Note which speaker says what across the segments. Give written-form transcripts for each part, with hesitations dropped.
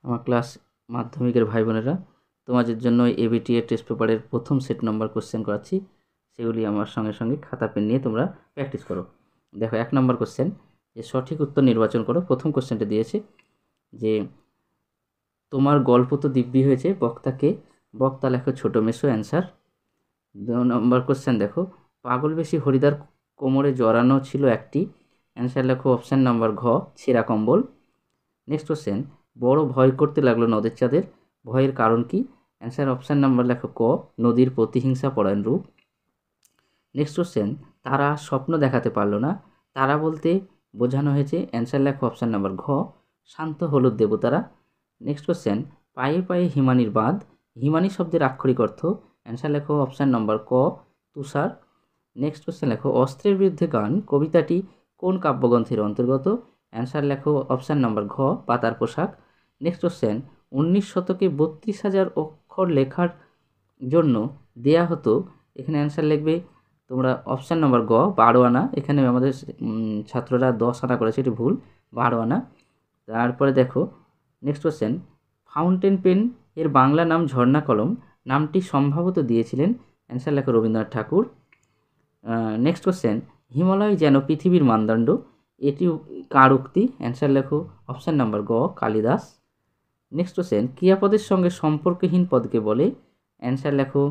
Speaker 1: আমার ক্লাস মাধ্যমিকের ভাই বোনেরা, তোমাদের জন্য এবিটিএ টেস্ট পেপারের প্রথম সেট নম্বর কোশ্চেন করাচ্ছি। সেগুলি আমার সঙ্গে সঙ্গে খাতা পেন নিয়ে তোমরা প্র্যাকটিস করো। দেখো 1 নম্বর কোশ্চেন, যে সঠিক উত্তর নির্বাচন করো। প্রথম কোশ্চেনটা দিয়েছে যে তোমার গল্প তো দিব্যি হয়েছে, বক্তাকে বক্তা লেখো ছোট মেসো। অ্যান্সার। 2 নম্বর কোশ্চেন দেখো, পাগল বেশি হরিদার কোমরে জড়ানো ছিল একটি। অ্যান্সার লেখো অপশান নাম্বার ঘ, ছেঁড়া কম্বল। নেক্সট কোশ্চেন, বড় ভয় করতে লাগলো নদের চাঁদের, ভয়ের কারণ কি? অ্যান্সার অপশান নাম্বার লেখো ক, নদীর প্রতিহিংসা পরায়ণ রূপ। নেক্সট কোশ্চেন, তারা স্বপ্ন দেখাতে পারলো না, তারা বলতে বোঝানো হয়েছে। অ্যান্সার লেখো অপশান নাম্বার ঘ, শান্ত হলুদ দেবতারা। নেক্সট কোশ্চেন, পায়ে পায়ে হিমানির বাঁধ, হিমানি শব্দের আক্ষরিক অর্থ। অ্যান্সার লেখো অপশান নাম্বার ক, তুষার। নেক্সট কোশ্চেন লেখো অস্ত্রের বিরুদ্ধে গান কবিতাটি কোন কাব্যগ্রন্থের অন্তর্গত? অ্যান্সার লেখো অপশান নাম্বার ঘ, পাতার পোশাক। নেক্সট কোশ্চেন, 19 শতকে 32,000 অক্ষর লেখার জন্য দেয়া হতো। এখানে অ্যান্সার লিখবে তোমরা অপশান নাম্বার গ, 12 আনা। এখানে আমাদের ছাত্ররা 10 আনা করেছে, এটি ভুল, 12 আনা। তারপরে দেখো নেক্সট কোশ্চেন, ফাউন্টেন পেন এর বাংলা নাম ঝর্ণা কলম, নামটি সম্ভবত দিয়েছিলেন। অ্যান্সার লেখো রবীন্দ্রনাথ ঠাকুর। নেক্সট কোশ্চেন, হিমালয় যেন পৃথিবীর মানদণ্ড, এটি কার উক্তি? অ্যান্সার লেখো অপশান নাম্বার গ, কালিদাস। নেক্সট কোশ্চেন, ক্রিয়াপদের সঙ্গে সম্পর্কহীন পদকে বলে? অ্যান্সার লেখো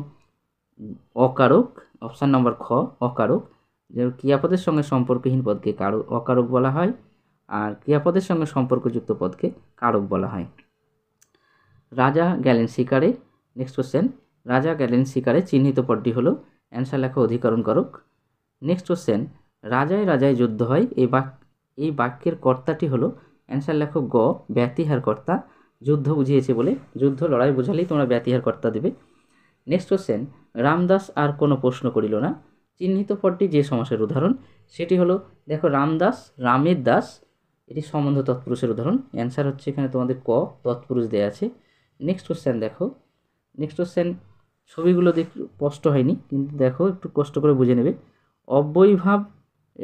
Speaker 1: অকারক, অপশান নাম্বার খ, অকারক। যে ক্রিয়াপদের সঙ্গে সম্পর্কহীন পদকে অকারক বলা হয়, আর ক্রিয়াপদের সঙ্গে সম্পর্কযুক্ত পদকে কারক বলা হয়। রাজা গেলেন শিকারে। নেক্সট কোশ্চেন, রাজা গেলেন শিকারে চিহ্নিত পদটি হলো? অ্যান্সার লেখো অধিকরণ করক। নেক্সট কোশ্চেন, রাজায় রাজায় যুদ্ধ হয়, এই বাক্যের কর্তাটি হলো? অ্যান্সার লেখো গ, ব্যতিহার কর্তা। যুদ্ধ বুঝিয়েছে বলে, যুদ্ধ লড়াই বোঝালেই তোমরা ব্যতিহার কর্তা দেবে। নেক্সট কোশ্চেন, রামদাস আর কোনো প্রশ্ন করিল না, চিহ্নিত পদটি যে সমাসের উদাহরণ? সেটি হলো, দেখো রামদাস, রামের দাস, এটি সম্বন্ধ তৎপুরুষের উদাহরণ। অ্যান্সার হচ্ছে এখানে তোমাদের ক, তৎপুরুষ দেওয়া আছে। নেক্সট কোশ্চেন দেখো, নেক্সট কোশ্চেন ছবিগুলো স্পষ্ট হয়নি, কিন্তু দেখো একটু কষ্ট করে বুঝে নেবে। অব্যয়ীভাব,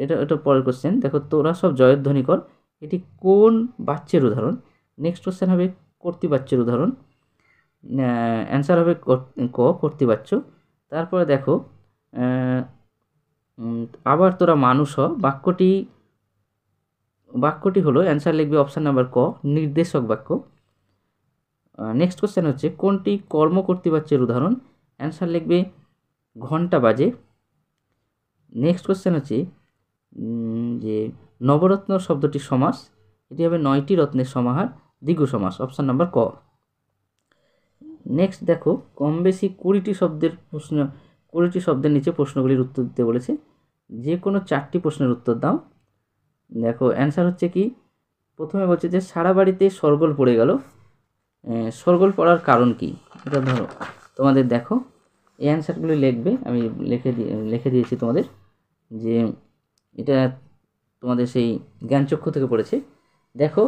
Speaker 1: এটা পরের কোশ্চেন। দেখো তোরা সব জয়ধ্বনি কর, এটি কোন বাচ্যের উদাহরণ? নেক্সট কোশ্চেন হবে কর্তৃবাচ্যের উদাহরণ। অ্যান্সার হবে ক, কর্তৃবাচ্য। তারপরে দেখো আবার তোরা মানুষ হ, বাক্যটি হলো? অ্যান্সার লিখবে অপশান নাম্বার ক, নির্দেশক বাক্য। নেক্সট কোশ্চেন হচ্ছে কোনটি কর্ম কর্তৃবাচ্যের উদাহরণ? অ্যান্সার লিখবে ঘণ্টা বাজে। নেক্সট কোশ্চেন হচ্ছে যে নবরত্ন শব্দটির সমাস, এটি হবে 9টি রত্নের সমাহার, দ্বিগু সমাস। অপশান নাম্বার ক। নেক্সট দেখো কম বেশি 20টি শব্দের নিচে প্রশ্নগুলির উত্তর দিতে বলেছে। যে কোনো 4টি প্রশ্নের উত্তর দাও। দেখো অ্যান্সার হচ্ছে কি, প্রথমে বলছে যে সারা বাড়িতে শোরগোল পড়ে গেল, শোরগোল পড়ার কারণ কি? এটা ধরো তোমাদের দেখো এই অ্যান্সারগুলি লিখবে, আমি লিখে দিয়েছি তোমাদের, যে এটা তোমাদের সেই জ্ঞানচক্ষু থেকে পড়েছে। দেখো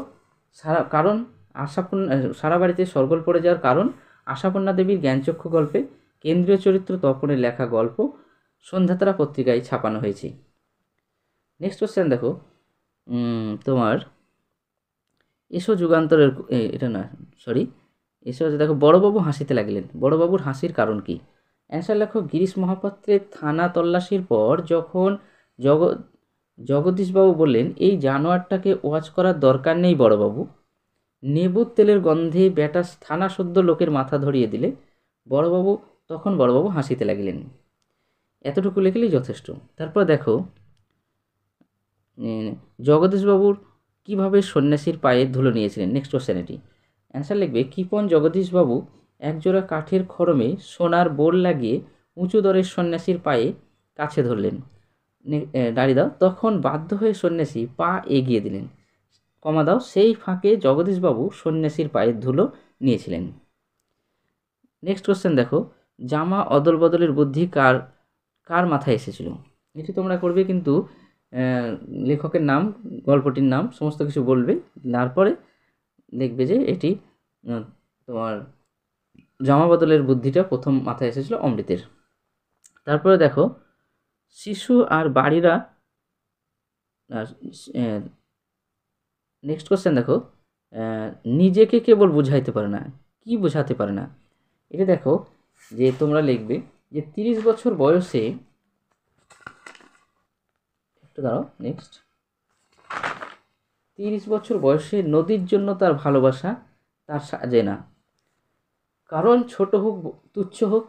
Speaker 1: সারা বাড়িতে শোরগোল পড়ে যাওয়ার কারণ আশাপূর্ণা দেবীর জ্ঞানচক্ষু গল্পে কেন্দ্রীয় চরিত্র তপনের লেখা গল্প সন্ধ্যাতারা পত্রিকায় ছাপানো হয়েছে। নেক্সট কোশ্চেন দেখো তোমার এসো যুগান্তরের, এটা না সরি, এসো হচ্ছে দেখো বড়বাবু হাসিতে লাগলেন, বড়বাবুর হাসির কারণ কি? অ্যান্সার লেখো গিরিশ মহাপাত্রের থানা তল্লাশির পর যখন জগদীশবাবু বললেন এই জানোয়ারটাকে ওয়াচ করার দরকার নেই বড়বাবু, নেবুর তেলের গন্ধে ব্যাটা থানা সদ্য লোকের মাথা ধরিয়ে দিলে বড়বাবু হাসিতে লাগলেন। এতটুকু লিখলেই যথেষ্ট। তারপর দেখো জগদীশবাবুর কীভাবে সন্ন্যাসীর পায়ের ধুলো নিয়েছিলেন? নেক্সট কোশ্চেন এটি। অ্যান্সার লিখবে কৃপণ জগদীশবাবু একজোড়া কাঠের খড়মে সোনার বোল লাগিয়ে উঁচু দরের সন্ন্যাসীর পায়ে কাছে ধরলেন, দাঁড়িয়ে দাও, তখন বাধ্য হয়ে সন্ন্যাসী পা এগিয়ে দিলেন, কমা দাও, সেই ফাঁকে জগদীশবাবু সন্ন্যাসীর পায়ের ধুলো নিয়েছিলেন। নেক্সট কোশ্চেন দেখো, জামা অদল বদলের বুদ্ধি কার মাথায় এসেছিল? এটি তোমরা করবে, কিন্তু লেখকের নাম, গল্পটির নাম সমস্ত কিছু বলবে, তারপরে দেখবে যে এটি তোমার জামা বদলের বুদ্ধিটা প্রথম মাথায় এসেছিল অমৃতের। তারপরে দেখো শিশু আর বাড়িরা, নেক্সট কোশ্চেন দেখো নিজেকে কেবল বোঝাইতে পারে না, কি বোঝাতে পারে না। এটা দেখো যে তোমরা লিখবে যে 30 বছর বয়সে, একটু দাঁড়াও, নেক্সট, 30 বছর বয়সে নদীর জন্য তার ভালোবাসা তার সাজে না, কারণ ছোট হোক তুচ্ছ হোক,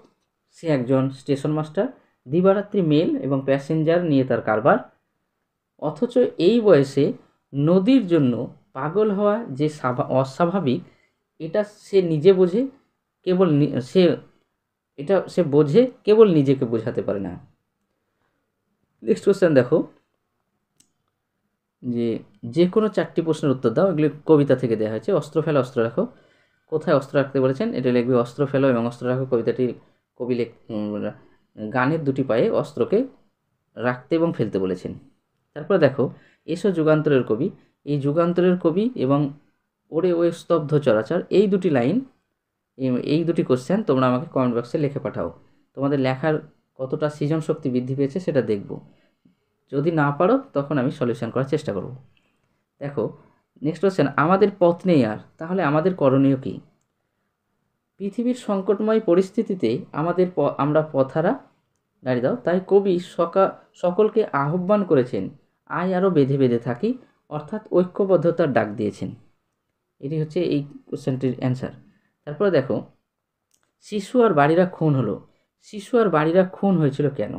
Speaker 1: সে একজন স্টেশন মাস্টার, দিবারাত্রি মেল এবং প্যাসেঞ্জার নিয়ে তার কারবার। অথচ এই বয়সে নদীর জন্য পাগল হওয়া যে অস্বাভাবিক, এটা সে নিজে বোঝে, কেবল সে এটা সে বোঝে, কেবল নিজেকে বোঝাতে পারে না। নেক্সট কোশ্চেন দেখো যে যে কোনো 4টি প্রশ্নের উত্তর দাও। এগুলি কবিতা থেকে দেওয়া হয়েছে। অস্ত্র ফেলো, অস্ত্র রাখো। কোথায় অস্ত্র রাখতে বলেছেন? এটা লিখবে অস্ত্র ফেলো এবং অস্ত্র রাখো। কবিতাটি কবি গানের 2টি পায়ে অস্ত্রকে রাখতে এবং ফেলতে বলেছেন। তারপরে দেখো এসো যুগান্তরের কবি। এই যুগান্তরের কবি এবং ওরে ওয়ে স্তব্ধ চরাচর, এই 2টি লাইন, এই 2টি কোশ্চেন তোমরা আমাকে কমেন্ট বক্সে লিখে পাঠাও। তোমাদের লেখার কতটা সৃজন শক্তি বৃদ্ধি পেয়েছে সেটা দেখব। যদি না পারো তখন আমি সলিউশন করার চেষ্টা করব। দেখো নেক্সট কোশ্চেন, আমাদের পথ নেই আর, তাহলে আমাদের করণীয় কী? পৃথিবীর সংকটময় পরিস্থিতিতে আমরা পথহারা, গাড়ি দাও। তাই কবি সকলকে আহ্বান করেছেন, আয় আরও বেঁধে বেঁধে থাকি, অর্থাৎ ঐক্যবদ্ধতার ডাক দিয়েছেন। এটি হচ্ছে এই কোশ্চেনটির অ্যান্সার। তারপরে দেখো শিশু আর বাড়িরা খুন হলো। শিশু আর বাড়িরা খুন হয়েছিল কেন?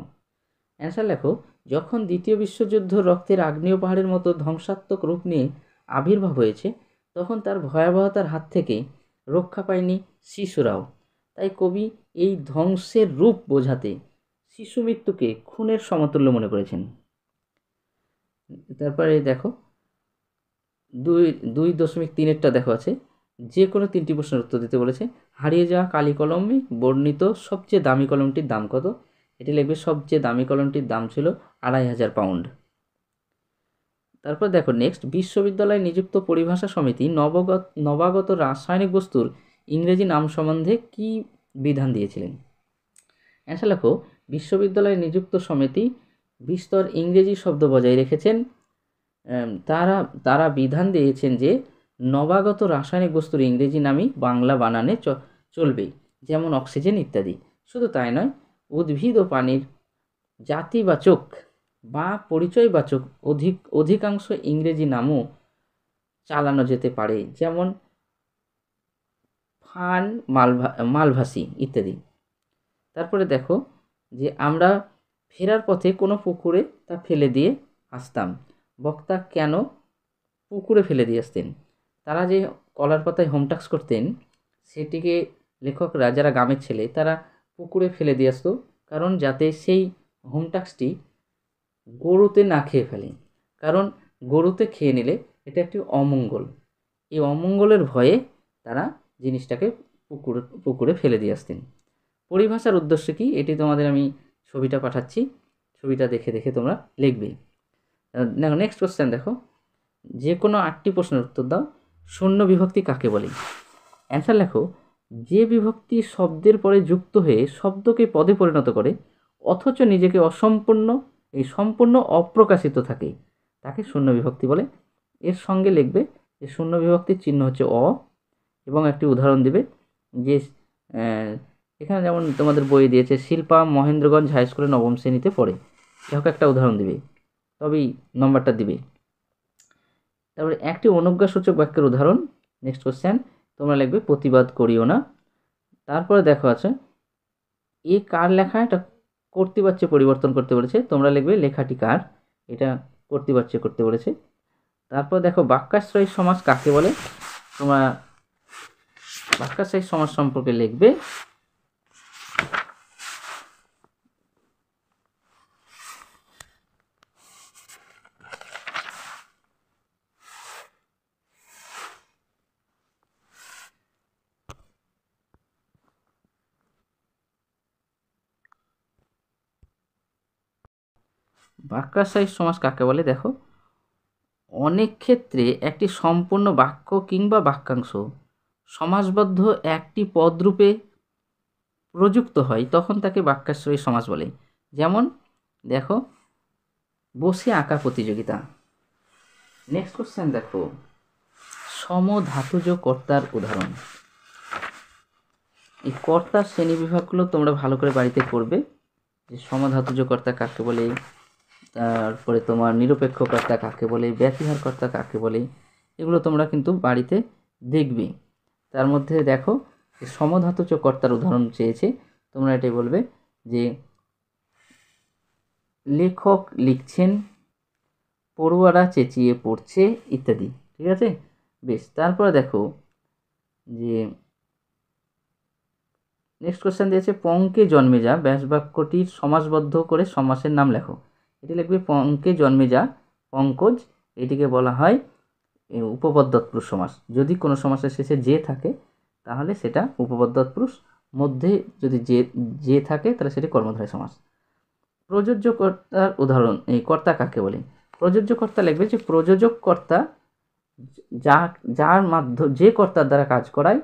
Speaker 1: অ্যান্সার লেখো, যখন দ্বিতীয় বিশ্বযুদ্ধ রক্তের আগ্নেয় পাহাড়ের মতো ধ্বংসাত্মক রূপ নিয়ে আবির্ভাব হয়েছে, তখন তার ভয়াবহতার হাত থেকে রক্ষা পায়নি শিশুরাও। তাই কবি এই ধ্বংসের রূপ বোঝাতে শিশু মৃত্যুকে খুনের সমতুল্য মনে করেছেন। তারপরে দেখো 2.3 দেখো আছে, যে কোনো 3টি প্রশ্নের উত্তর দিতে বলেছে। হারিয়ে যাওয়া কালি কলমে বর্ণিত সবচেয়ে দামি কলমটির দাম কত? এটি লিখবে সবচেয়ে দামি কলমটির দাম ছিল 2500 পাউন্ড। তারপর দেখো নেক্সট, বিশ্ববিদ্যালয়ে নিযুক্ত পরিভাষা সমিতি নবাগত রাসায়নিক বস্তুর ইংরেজি নাম সম্বন্ধে কি বিধান দিয়েছিলেন? অ্যান্সার লেখো, বিশ্ববিদ্যালয়ে নিযুক্ত সমিতি বিস্তর ইংরেজি শব্দ বজায় রেখেছেন। তারা বিধান দিয়েছেন যে নবাগত রাসায়নিক বস্তুর ইংরেজি নামই বাংলা বানানে চলবে, যেমন অক্সিজেন ইত্যাদি। শুধু তাই নয়, উদ্ভিদ ও প্রাণীর জাতিবাচক বা পরিচয়বাচক অধিকাংশ ইংরেজি নামও চালানো যেতে পারে, যেমন ফান, মালভাসী ইত্যাদি। তারপরে দেখো যে আমরা ফেরার পথে কোনো পুকুরে তা ফেলে দিয়ে আসতাম। বক্তা কেন পুকুরে ফেলে দিয়ে আসতেন? তারা যে কলার পাতায় হোমটাস্ক করতেন, সেটিকে লেখকরা, যারা গ্রামের ছেলে, তারা পুকুরে ফেলে দিয়ে আসতো, কারণ যাতে সেই হোমটাস্কটি গরুতে না খেয়ে ফেলে। কারণ গরুতে খেয়ে নিলে এটা একটি অমঙ্গল। এই অমঙ্গলের ভয়ে তারা জিনিসটাকে পুকুরে ফেলে দিয়ে আসতেন। পরিভাষার উদ্দেশ্য কী? এটি তোমাদের আমি ছবিটা পাঠাচ্ছি, ছবিটা দেখে দেখে তোমরা লিখবে। দেখো নেক্সট কোশ্চেন দেখো, যে কোনো 8টি প্রশ্নের উত্তর দাও। শূন্য বিভক্তি কাকে বলে? অ্যান্সার লেখো, যে বিভক্তি শব্দের পরে যুক্ত হয়ে শব্দকে পদে পরিণত করে অথচ নিজেকে সম্পূর্ণ অপ্রকাশিত থাকে, তাকে শূন্য বিভক্তি বলে। এর সঙ্গে লিখবে যে শূন্য বিভক্তির চিহ্ন হচ্ছে অ, এবং একটি উদাহরণ দিবে যে এখানে যেমন তোমাদের বই দিয়েছে, শিল্পা মহেন্দ্রগঞ্জ হাই স্কুলে 9ম শ্রেণীতে পড়ে, এরকম একটা উদাহরণ দিবে, তবেই নম্বরটা দিবে। তারপরে একটি অনুজ্ঞাসূচক বাক্যের উদাহরণ। নেক্সট কোশ্চেন, তোমরা লিখবে প্রতিবাদ করিও না। তারপরে দেখো আছে, এ কার লেখা? এটা কর্তৃবাচ্যে পরিবর্তন করতে বলেছে, তোমরা লিখবে লেখাটি কার, এটা কর্তৃবাচ্যে করতে বলেছে। তারপর দেখো বাক্যাশ্রয়ী সমাস কাকে বলে? তোমরা বাক্যাশ্রয়ী সমাস সম্পর্কে লিখবে বাক্যাশ্রয়ী সমাস কাকে বলে। দেখো, অনেক ক্ষেত্রে একটি সম্পূর্ণ বাক্য কিংবা বাক্যাংশ সমাসবদ্ধ একটি পদরূপে প্রযুক্ত হয়, তখন তাকে বাক্যাশ্রয়ী সমাস বলে। যেমন দেখো বসে আঁকা প্রতিযোগিতা। নেক্সট কোশ্চেন দেখো, সমধাতুজ কর্তার উদাহরণ। এই কর্তার শ্রেণীবিভাগগুলো তোমরা ভালো করে বাড়িতে করবে, যে সমধাতুজ কর্তা কাকে বলে, তারপরে তোমার নিরপেক্ষ কর্তা কাকে বলে, ব্যতিহার কর্তা কাকে বলে, এগুলো তোমরা কিন্তু বাড়িতে দেখবে। তার মধ্যে দেখো সমধাতুজ কর্তার উদাহরণ চেয়েছে, তোমরা এটাই বলবে যে লেখক লিখছেন, পড়ুয়ারা চেঁচিয়ে পড়ছে ইত্যাদি। ঠিক আছে, বেশ। তারপরে দেখো যে নেক্সট কোশ্চেন দিয়েছে পঙ্কে জন্মে যা ব্যাসবাক্যটির সমাসবদ্ধ করে সমাসের নাম লেখো। এটি লিখবে পঙ্কে জন্মে যা, পঙ্কজ, এটিকে বলা হয় উপপদ তৎপুরুষ সমাস। যদি কোনো সমাসের শেষে যে থাকে তাহলে সেটা উপপদ তৎপুরুষ, মধ্যে যদি যে থাকে তাহলে সেটি কর্মধারয় সমাস। প্রযোজ্য কর্তার উদাহরণ, এই কর্তা কাকে বলে? প্রযোজ্য কর্তা লিখবে যে প্রযোজক কর্তা যার মাধ্যমে যে কর্তার দ্বারা কাজ করায়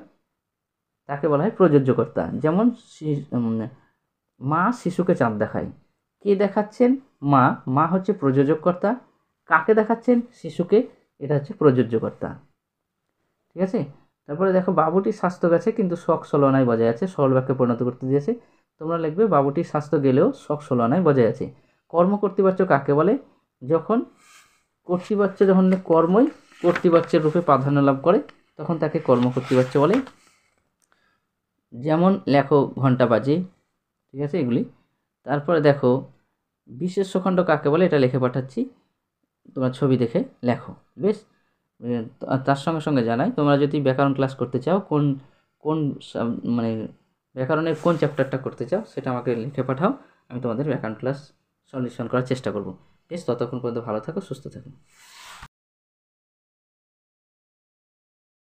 Speaker 1: তাকে বলা হয় প্রযোজ্য কর্তা। যেমন মা শিশুকে চাঁদ দেখায়, কে দেখাচ্ছেন? মা হচ্ছে প্রযোজক কর্তা, কাকে দেখাচ্ছেন? শিশুকে, এটা হচ্ছে প্রযোজ্য কর্তা। ঠিক আছে, তারপরে দেখো বাবুটির স্বাস্থ্য গেছে কিন্তু শখ ষোলনায় বজায় আছে, সরল বাক্যে পরিণত করতে দিয়েছে, তোমরা লিখবে বাবুটির স্বাস্থ্য গেলেও শখ ষোলনায় বজায় আছে। কর্মকর্তৃবাচ্য কাকে বলে? যখন কর্তৃবাচ্য যখন কর্মই কর্তৃবাচ্যের রূপে প্রাধান্য লাভ করে তখন তাকে কর্মকর্তৃবাচ্য বলে। যেমন লেখো ঘন্টা বাজে। ঠিক আছে, এগুলি। তারপরে দেখো বিশেষ্যখণ্ড কাকে বলে, এটা লিখে পাঠাচ্ছি, তোমরা ছবি দেখে লেখো। বেশ, তার সঙ্গে সঙ্গে জানাই তোমরা যদি ব্যাকরণ ক্লাস করতে চাও, কোন মানে ব্যাকরণের কোন চ্যাপ্টারটা করতে চাও সেটা আমাকে লিখে পাঠাও, আমি তোমাদের ব্যাকরণ ক্লাস সলিউশন করার চেষ্টা করব। বেশ, ততক্ষণ পর্যন্ত ভালো থাকো, সুস্থ থাকো।